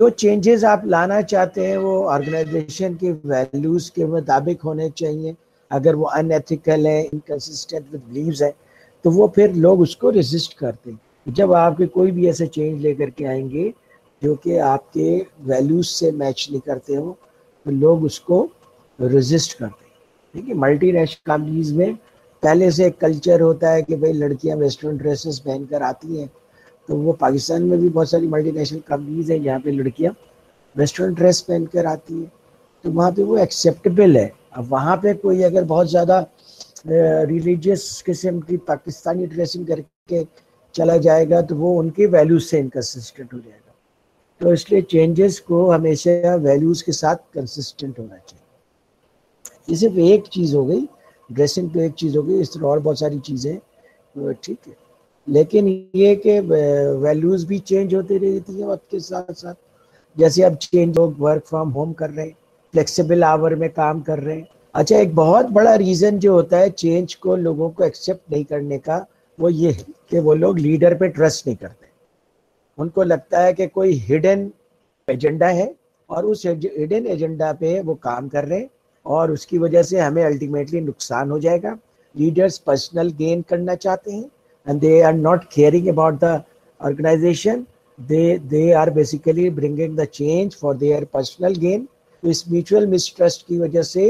जो चेंजेस आप लाना चाहते हैं वो ऑर्गेनाइजेशन की वैल्यूज के मुताबिक होने चाहिए। अगर वो अनएथिकल है, इनकंसिस्टेंट विद बिलीव्स है, तो वो फिर लोग उसको रेजिस्ट करते हैं। जब आपके कोई भी ऐसे चेंज लेकर के आएंगे जो कि आपके वैल्यूज से मैच नहीं करते हो, तो लोग उसको रेजिस्ट करते हैं। देखिए, मल्टीनेशनल कंपनीज में पहले से एक कल्चर होता है कि भाई लड़कियां वेस्टर्न ड्रेसेस पहनकर आती हैं, तो वो पाकिस्तान में भी बहुत सारी मल्टीनेशनल कंपनीज हैं जहाँ पे लड़कियां वेस्टर्न ड्रेस पहनकर आती हैं, तो वहाँ पे वो एक्सेप्टेबल है। अब वहाँ पे कोई अगर बहुत ज़्यादा रिलीजियस किस्म की पाकिस्तानी ड्रेसिंग करके चला जाएगा तो वो उनकी वैल्यूज से इनकन्सिस्टेंट हो जाएगा। तो इसलिए चेंजेस को हमेशा वैल्यूज के साथ कंसिस्टेंट होना चाहिए। ये सिर्फ एक चीज़ हो गई, ड्रेसिंग तो एक चीज़ हो गई, इस तरह और बहुत सारी चीज़ें, ठीक है। लेकिन ये कि वैल्यूज भी चेंज होती रहती है वक्त के साथ साथ। जैसे अब चेंज लोग वर्क फ्रॉम होम कर रहे हैं, फ्लेक्सिबल आवर में काम कर रहे हैं। अच्छा, एक बहुत बड़ा रीजन जो होता है चेंज को लोगों को एक्सेप्ट नहीं करने का, वो ये है कि वो लोग लीडर पे ट्रस्ट नहीं करते। उनको लगता है कि कोई हिडन एजेंडा है और उस हिडन एजेंडा पे वो काम कर रहे हैं और उसकी वजह से हमें अल्टीमेटली नुकसान हो जाएगा। लीडर्स पर्सनल गेन करना चाहते हैं and they are not caring about the organization. They are basically bringing the change for their personal gain. तो इस म्यूचुअल मिसट्रस्ट की वजह से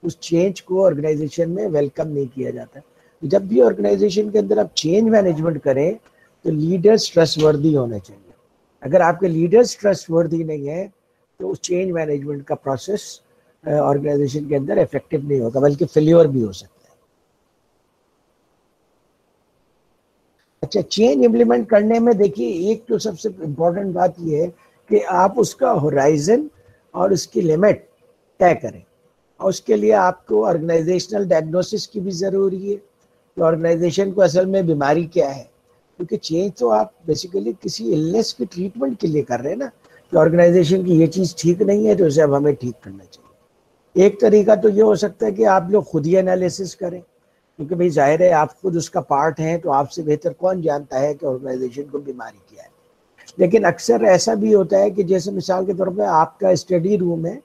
उस चेंज को ऑर्गेनाइजेशन में वेलकम नहीं किया जाता। जब भी ऑर्गेनाइजेशन के अंदर आप चेंज मैनेजमेंट करें तो लीडर्स ट्रस्टवर्दी होने चाहिए। अगर आपके लीडर्स ट्रस्टवर्दी नहीं है तो उस चेंज मैनेजमेंट का प्रोसेस ऑर्गेनाइजेशन के अंदर इफेक्टिव नहीं होगा, बल्कि फेल्योर भी हो सकता है। अच्छा, चेंज इम्प्लीमेंट करने में देखिए, एक तो सबसे इम्पोर्टेंट बात यह है कि आप उसका होराइजन और उसकी लिमिट तय करें, और उसके लिए आपको ऑर्गेनाइजेशनल डायग्नोसिस की भी ज़रूरी है कि ऑर्गेनाइजेशन को असल में बीमारी क्या है। क्योंकि चेंज तो आप बेसिकली किसी इलनेस की ट्रीटमेंट के लिए कर रहे हैं ना, कि ऑर्गेनाइजेशन की ये चीज़ ठीक नहीं है तो उसे अब हमें ठीक करना चाहिए। एक तरीका तो ये हो सकता है कि आप लोग खुद ही एनालिसिस करें, क्योंकि भाई जाहिर है आप खुद उसका पार्ट हैं, तो आपसे बेहतर कौन जानता है कि ऑर्गेनाइजेशन को बीमारी क्या है। लेकिन अक्सर ऐसा भी होता है कि जैसे मिसाल के तौर पे आपका स्टडी रूम है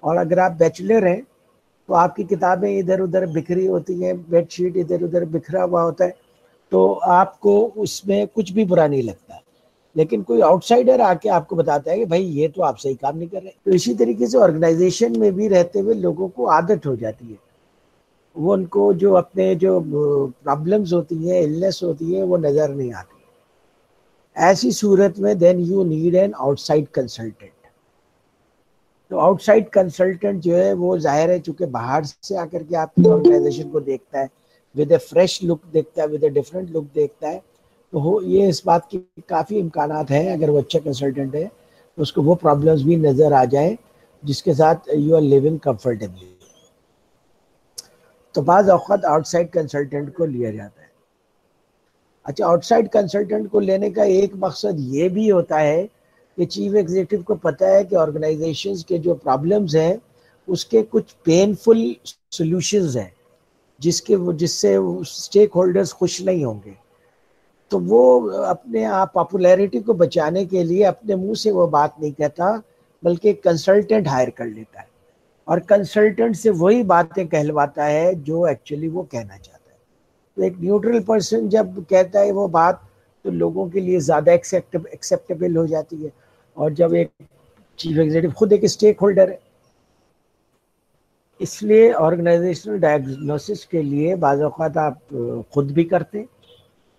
और अगर आप बैचलर हैं तो आपकी किताबें इधर उधर बिखरी होती हैं, बेडशीट इधर उधर बिखरा हुआ होता है, तो आपको उसमें कुछ भी बुरा नहीं लगता। लेकिन कोई आउटसाइडर आके आपको बताता है कि भाई ये तो आप सही काम नहीं कर रहे। तो इसी तरीके से ऑर्गेनाइजेशन में भी रहते हुए लोगों को आदत हो जाती है, वो उनको जो अपने जो प्रॉब्लम्स होती हैं, इलनेस होती है, वो नज़र नहीं आती। ऐसी सूरत में then you need an outside consultant. तो आउटसाइड कंसल्टेंट जो है वो जाहिर है चूंकि बाहर से आकर के आपकी ऑर्गेनाइजेशन को देखता है, विद ए फ्रेश लुक देखता है, विद ए डिफरेंट लुक देखता है, तो हो ये इस बात की काफ़ी इम्कानात हैं, अगर वो अच्छा कंसल्टेंट है तो उसको वो प्रॉब्लम्स भी नज़र आ जाए जिसके साथ यू आर लिविंग कंफर्टेबली। तो बाज़ औक़ात आउटसाइड कंसल्टेंट को लिया जाता है। अच्छा, आउटसाइड कंसल्टेंट को लेने का एक मकसद ये भी होता है कि चीफ एग्जीक्यूटिव को पता है कि ऑर्गेनाइजेशंस के जो प्रॉब्लम्स हैं उसके कुछ पेनफुल सॉल्यूशंस हैं जिससे स्टेक होल्डर्स खुश नहीं होंगे। तो वो अपने आप पॉपुलैरिटी को बचाने के लिए अपने मुंह से वो बात नहीं कहता, बल्कि कंसल्टेंट हायर कर लेता है और कंसल्टेंट से वही बातें कहलवाता है जो एक्चुअली वो कहना चाहता है। तो एक न्यूट्रल पर्सन जब कहता है वो बात तो लोगों के लिए ज़्यादा एक्सेप्टेबल हो जाती है। और जब एक चीफ एग्जीक्यूटिव खुद एक स्टेक होल्डर है, इसलिए ऑर्गेनाइजेशनल डायग्नोसिस के लिए बाज़ औक़ात आप खुद भी करते हैं,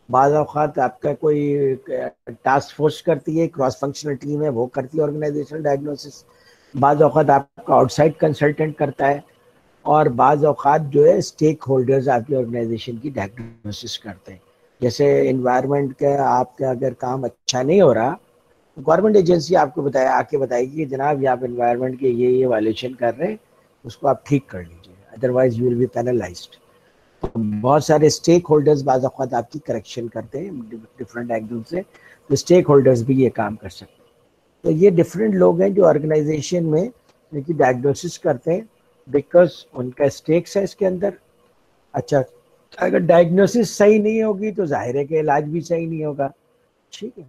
बाज़ औक़ात आपका कोई टास्क फोर्स करती है, क्रॉस फंक्शनल टीम है वो करती है ऑर्गेनाइजेशनल डायग्नोसिस, बाज़ औक़ात आपका आउटसाइड कंसल्टेंट करता है, और बाज़ औक़ात जो है स्टेक होल्डर्स आपकी ऑर्गेनाइजेशन की डायग्नोसिस करते हैं। जैसे इन्वायरमेंट का आपका अगर काम अच्छा नहीं हो रहा तो गवर्नमेंट एजेंसी आपको बताएगी कि जनाब आप इन्वायरमेंट के ये वायलेशन कर रहे हैं, उसको आप ठीक कर लीजिए, otherwise you will be penalised. तो बहुत सारे स्टेक होल्डर्स बाज़ औक़ात आपकी करेक्शन करते हैं डिफरेंट एंगल से, तो स्टेक होल्डर्स भी ये काम कर सकते हैं। तो ये डिफरेंट लोग हैं जो ऑर्गेनाइजेशन में इनकी डायग्नोसिस करते हैं, बिकॉज उनका स्टेक्स है इसके अंदर। अच्छा, अगर डायग्नोसिस सही नहीं होगी तो जाहिर है कि इलाज भी सही नहीं होगा, ठीक है।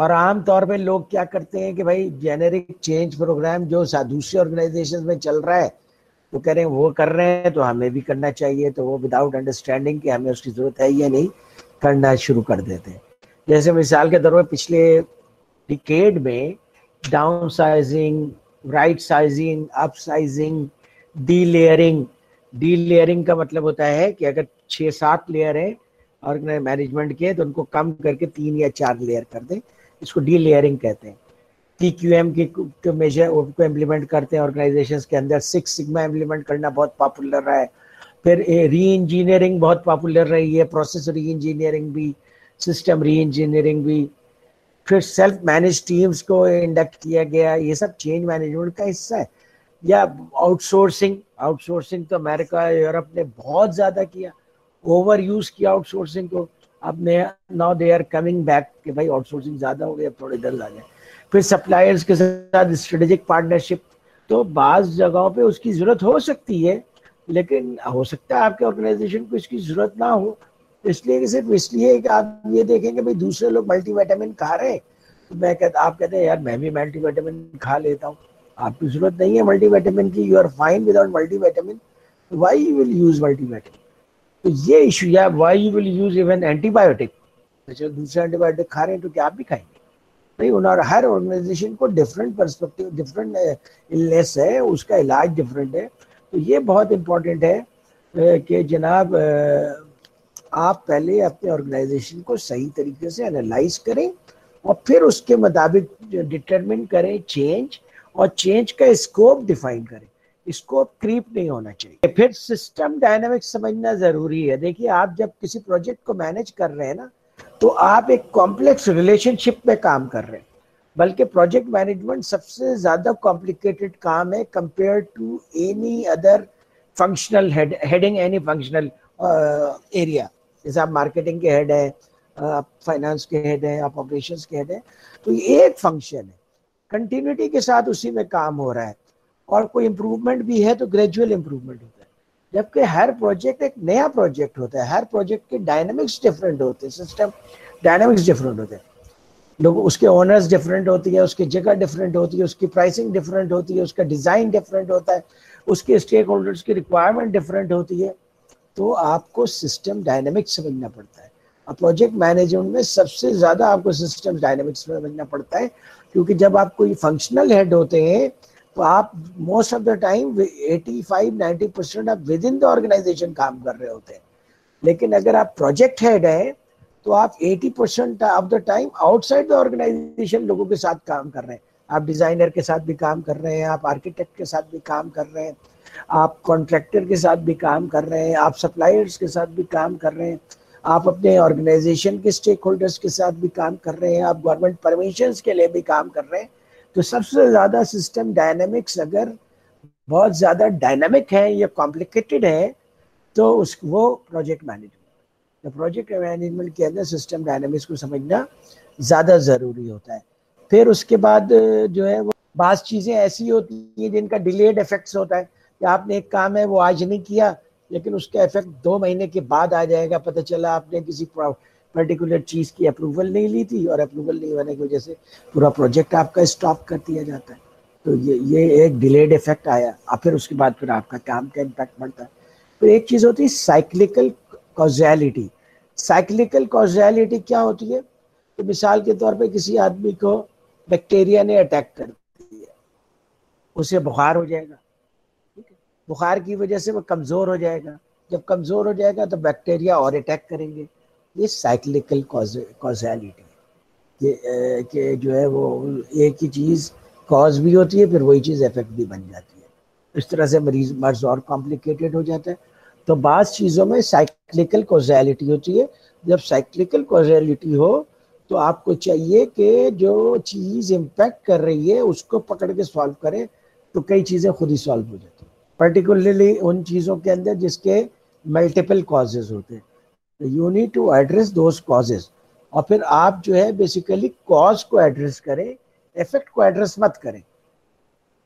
और आम तौर पे लोग क्या करते हैं कि भाई जेनेरिक चेंज प्रोग्राम जो दूसरे ऑर्गेनाइजेशन में चल रहा है तो कह रहे हैं वो कर रहे हैं तो हमें भी करना चाहिए, तो वो विदाउट अंडरस्टैंडिंग कि हमें उसकी जरूरत है या नहीं करना शुरू कर देते हैं। जैसे मिसाल के तौर पर पिछले डिकेड में down sizing, right sizing, up sizing, D layering. D layering का मतलब होता है कि अगर 6-7 लेयर है ऑर्गेनाइज मैनेजमेंट के तो उनको कम करके 3 या 4 लेयर कर दें, इसको डी लेयरिंग कहते हैं। TQM की मेजर उसको इम्प्लीमेंट करते हैं ऑर्गेनाइजेशंस के अंदर। 6 सिग्मा इम्प्लीमेंट करना बहुत पॉपुलर रहा है। फिर री इंजीनियरिंग बहुत पॉपुलर रही है, प्रोसेस री इंजीनियरिंग भी, सिस्टम री इंजीनियरिंग भी। फिर सेल्फ मैनेज टीम्स को इंडक्ट किया गया, ये सब चेंज मैनेजमेंट का हिस्सा है। या आउटसोर्सिंग, आउटसोर्सिंग तो अमेरिका यूरोप ने बहुत ज्यादा किया, ओवर यूज किया आउटसोर्सिंग को। अब now they are coming back कि भाई आउटसोर्सिंग ज्यादा हो गया, थोड़े इधर आ जाए। फिर सप्लायर्स के साथ स्ट्रेटेजिक पार्टनरशिप, तो बाज जगहों पे उसकी जरूरत हो सकती है, लेकिन हो सकता है आपके ऑर्गेनाइजेशन को इसकी जरूरत ना हो। इसलिए सिर्फ इसलिए कि आप ये देखेंगे भाई दूसरे लोग मल्टीविटामिन खा रहे हैं तो आप कहते हैं यार मैं भी मल्टीविटामिन खा लेता हूँ। आपकी जरूरत नहीं है मल्टीविटामिन की, you are fine without multivitamin, why you will use multivitamin. तो ये इशू, या why you will use even antibiotic, दूसरे एंटीबायोटिक खा रहे हैं तो क्या आप भी खाएंगे? नहीं, उन्होंने हर ऑर्गेनाइजेशन को डिफरेंट पर्सपेक्टिव, डिफरेंट इलनेस है, उसका इलाज डिफरेंट है। तो ये बहुत इंपॉर्टेंट है कि जनाब आप पहले अपने ऑर्गेनाइजेशन को सही तरीके से एनालाइज करें और फिर उसके मुताबिक डिटरमिन करें चेंज, और चेंज का स्कोप डिफाइन करें। स्कोप क्रीप नहीं होना चाहिए। फिर सिस्टम डायनामिक्स समझना जरूरी है। देखिए आप जब किसी प्रोजेक्ट को मैनेज कर रहे हैं ना, तो आप एक कॉम्प्लेक्स रिलेशनशिप में काम कर रहे हैं। बल्कि प्रोजेक्ट मैनेजमेंट सबसे ज्यादा कॉम्प्लिकेटेड काम है compare to any other functional heading any functional area. जैसे आप मार्केटिंग के हेड है, आप फाइनेंस के हेड है, आप ऑपरेशंस के हेड है, तो ये एक फंक्शन है, कंटिन्यूटी के साथ उसी में काम हो रहा है। और कोई इंप्रूवमेंट भी है तो ग्रेजुअल इंप्रूवमेंट होता है। जबकि हर प्रोजेक्ट एक नया प्रोजेक्ट होता है, हर प्रोजेक्ट के डायनामिक्स डिफरेंट होते हैं, सिस्टम डायनामिक्स डिफरेंट होते हैं। लोग उसके ओनर्स डिफरेंट होती है, उसकी जगह डिफरेंट होती है, उसकी प्राइसिंग डिफरेंट होती है, उसका डिजाइन डिफरेंट होता है, उसके स्टेक होल्डर्स की रिक्वायरमेंट डिफरेंट होती है। तो आपको सिस्टम डायनेमिक्स समझना पड़ता है। और प्रोजेक्ट मैनेजमेंट में सबसे ज्यादा आपको सिस्टम डायनेमिक्स समझना पड़ता है, क्योंकि जब आप कोई फंक्शनल हेड होते हैं तो आप मोस्ट ऑफ द टाइम 85-90% आप विद इन द ऑर्गेनाइजेशन काम कर रहे होते हैं। लेकिन अगर आप प्रोजेक्ट हेड है तो आप 80% of the time outside the organization लोगों के साथ काम कर रहे हैं। आप डिजाइनर के साथ भी काम कर रहे हैं, आप आर्किटेक्ट के साथ भी काम कर रहे हैं, आप कॉन्ट्रैक्टर के साथ भी काम कर रहे हैं, आप सप्लायर्स के साथ भी काम कर रहे हैं, आप अपने ऑर्गेनाइजेशन के स्टेक होल्डर्स के साथ भी काम कर रहे हैं, आप गवर्नमेंट परमिशंस के लिए भी काम कर रहे हैं। तो सबसे ज्यादा सिस्टम डायनेमिक्स अगर बहुत ज्यादा डायनामिक है या कॉम्प्लिकेटेड है तो वो प्रोजेक्ट मैनेजमेंट, तो प्रोजेक्ट मैनेजमेंट के अंदर सिस्टम डायनेमिक्स को समझना ज्यादा जरूरी होता है। फिर उसके बाद जो है वो बात चीजें ऐसी होती हैं जिनका डिलेड इफेक्ट्स होता है कि आपने एक काम है वो आज नहीं किया, लेकिन उसका इफेक्ट 2 महीने के बाद आ जाएगा। पता चला आपने किसी पर्टिकुलर चीज की अप्रूवल नहीं ली थी और अप्रूवल नहीं होने की वजह से पूरा प्रोजेक्ट आपका स्टॉप कर दिया जाता है। तो ये एक डिलेड इफेक्ट आया, और फिर उसके बाद फिर आपका काम का इम्पैक्ट पड़ता है। तो एक चीज होती है साइक्लिकल कॉजेलिटी। साइक्लिकल कॉजेलिटी क्या होती है? तो मिसाल के तौर पे किसी आदमी को बैक्टीरिया ने अटैक कर दिया, उसे बुखार हो जाएगा, ठीक है? बुखार की वजह से वो कमजोर हो जाएगा, जब कमजोर हो जाएगा तो बैक्टीरिया और अटैक करेंगे। ये साइक्लिकल कॉजेलिटी कि जो है वो एक ही चीज कॉज भी होती है, फिर वही चीज इफेक्ट भी बन जाती है। इस तरह से मर्ज और कॉम्प्लिकेटेड हो जाता है। तो बाज़ चीज़ों में साइक्लिकल कॉजेलिटी होती है। जब साइक्लिकल कॉजेलिटी हो तो आपको चाहिए कि जो चीज़ इम्पैक्ट कर रही है उसको पकड़ के सॉल्व करें, तो कई चीज़ें खुद ही सॉल्व हो जाती हैं, पर्टिकुलरली उन चीज़ों के अंदर जिसके मल्टीपल कॉजेज होते हैं। तो you need to address those causes, और फिर आप जो है बेसिकली कॉज को एड्रेस करें, इफेक्ट को एड्रेस मत करें,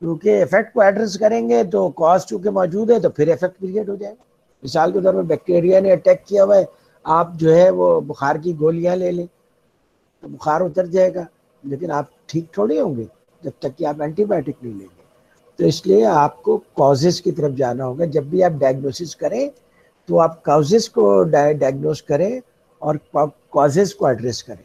क्योंकि इफेक्ट को एड्रेस करेंगे तो कॉज चूंकि मौजूद है तो फिर इफेक्ट क्रिएट हो जाएगा। मिसाल के तौर पर बैक्टीरिया ने अटैक किया हुआ है, आप जो है वो बुखार की गोलियां ले लें तो बुखार उतर जाएगा, लेकिन आप ठीक थोड़ी होंगे जब तक कि आप एंटीबायोटिक नहीं लेंगे। तो इसलिए आपको कॉजेस की तरफ जाना होगा। जब भी आप डायग्नोसिस करें तो आप कॉजेस को डायग्नोस करें और कॉजेस को एड्रेस करें।